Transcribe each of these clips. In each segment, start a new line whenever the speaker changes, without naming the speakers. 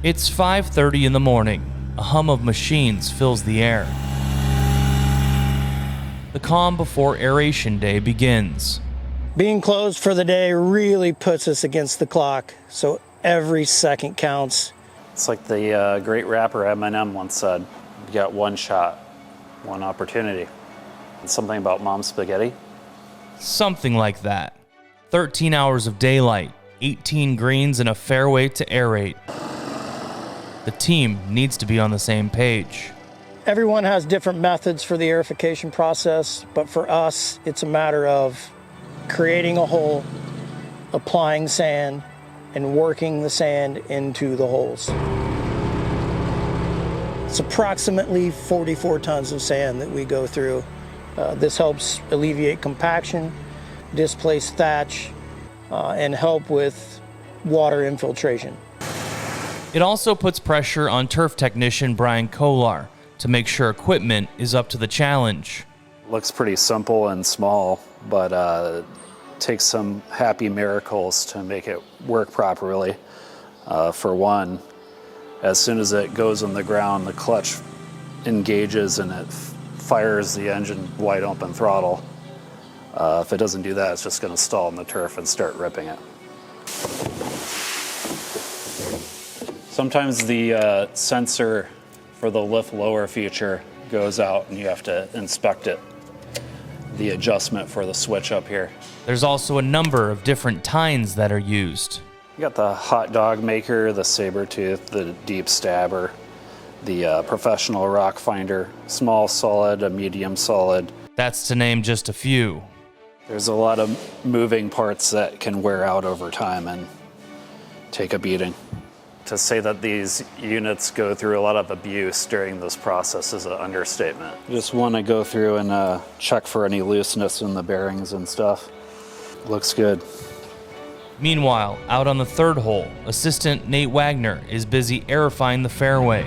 It's 5:30 in the morning. A hum of machines fills the air. The calm before aeration day begins.
Being closed for the day really puts us against the clock, so every second counts.
It's like the great rapper Eminem once said, you got one shot, one opportunity. And something about mom's spaghetti.
Something like that. 13 hours of daylight, 18 greens, and a fairway to aerate. The team needs to be on the same page.
Everyone has different methods for the aerification process, but for us, it's a matter of creating a hole, applying sand, and working the sand into the holes. It's approximately 44 tons of sand that we go through. This helps alleviate compaction, displace thatch, and help with water infiltration.
It also puts pressure on turf technician Brian Kolar to make sure equipment is up to the challenge.
Looks pretty simple and small, but takes some happy miracles to make it work properly. For one, as soon as it goes on the ground, the clutch engages and it fires the engine wide open throttle. If it doesn't do that, it's just going to stall in the turf and start ripping it. Sometimes the sensor for the lift lower feature goes out and you have to inspect it. The adjustment for the switch up here.
There's also a number of different tines that are used.
You got the hot dog maker, the saber tooth, the deep stabber, the professional rock finder, small solid, a medium solid.
That's to name just a few.
There's a lot of moving parts that can wear out over time and take a beating. To say that these units go through a lot of abuse during this process is an understatement. Just want to go through and check for any looseness in the bearings and stuff. Looks good.
Meanwhile, out on the third hole, assistant Nate Wagner is busy aerifying the fairway.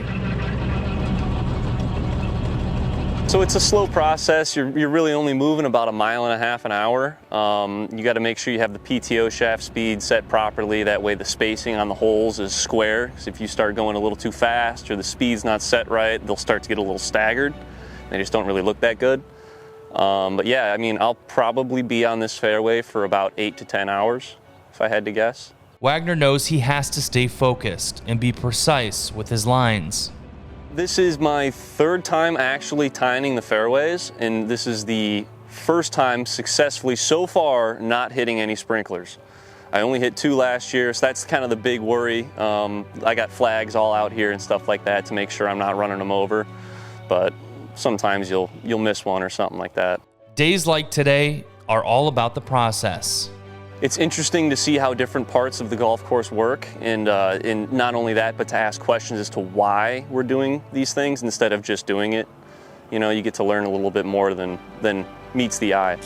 So it's a slow process. You're really only moving about 1.5 miles an hour. You got to make sure you have the PTO shaft speed set properly. That way the spacing on the holes is square. Because if you start going a little too fast or the speed's not set right, they'll start to get a little staggered. They just don't really look that good. But yeah, I mean, I'll probably be on this fairway for about 8 to 10 hours, if I had to guess.
Wagner knows he has to stay focused and be precise with his lines.
This is my third time actually tining the fairways, and this is the first time successfully so far not hitting any sprinklers. I only hit 2 last year, so that's kind of the big worry. I got flags all out here and stuff like that to make sure I'm not running them over, but sometimes you'll miss one or something like that.
Days like today are all about the process.
It's interesting to see how different parts of the golf course work, and not only that, but to ask questions as to why we're doing these things instead of just doing it. You know, you get to learn a little bit more than meets the eye.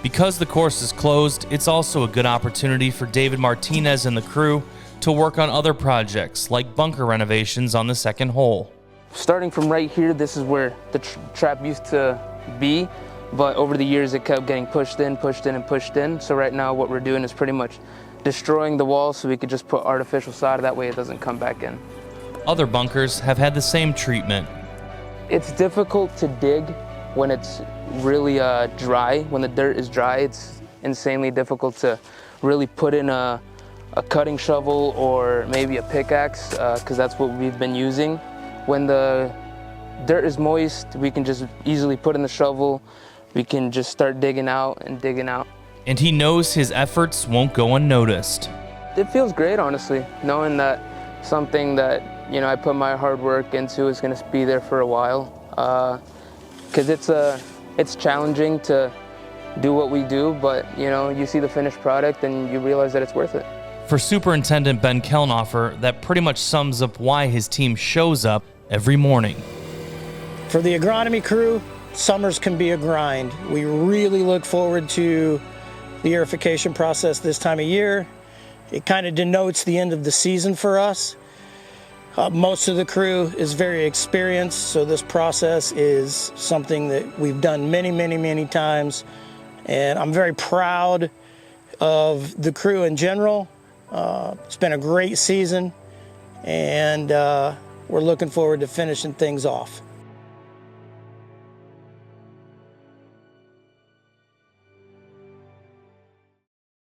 Because the course is closed, it's also a good opportunity for David Martinez and the crew to work on other projects like bunker renovations on the second hole.
Starting from right here, this is where the trap used to be. But over the years, it kept getting pushed in, and pushed in. So right now, what we're doing is pretty much destroying the wall so we could just put artificial sod. That way it doesn't come back in.
Other bunkers have had the same treatment.
It's difficult to dig when it's really dry. When the dirt is dry, it's insanely difficult to really put in a cutting shovel or maybe a pickaxe, because that's what we've been using. When the dirt is moist, we can just easily put in the shovel. We can just start digging out and digging out.
And he knows his efforts won't go unnoticed.
It feels great, honestly, knowing that something that, you know, I put my hard work into is going to be there for a while. Because it's challenging to do what we do, but, you know, you see the finished product and you realize that it's worth it.
For Superintendent Ben, that pretty much sums up why his team shows up every morning.
For the agronomy crew, summers can be a grind. We really look forward to the aerification process this time of year. It kind of denotes the end of the season for us. Most of the crew is very experienced, so this process is something that we've done many times. And I'm very proud of the crew in general. It's been a great season, and we're looking forward to finishing things off.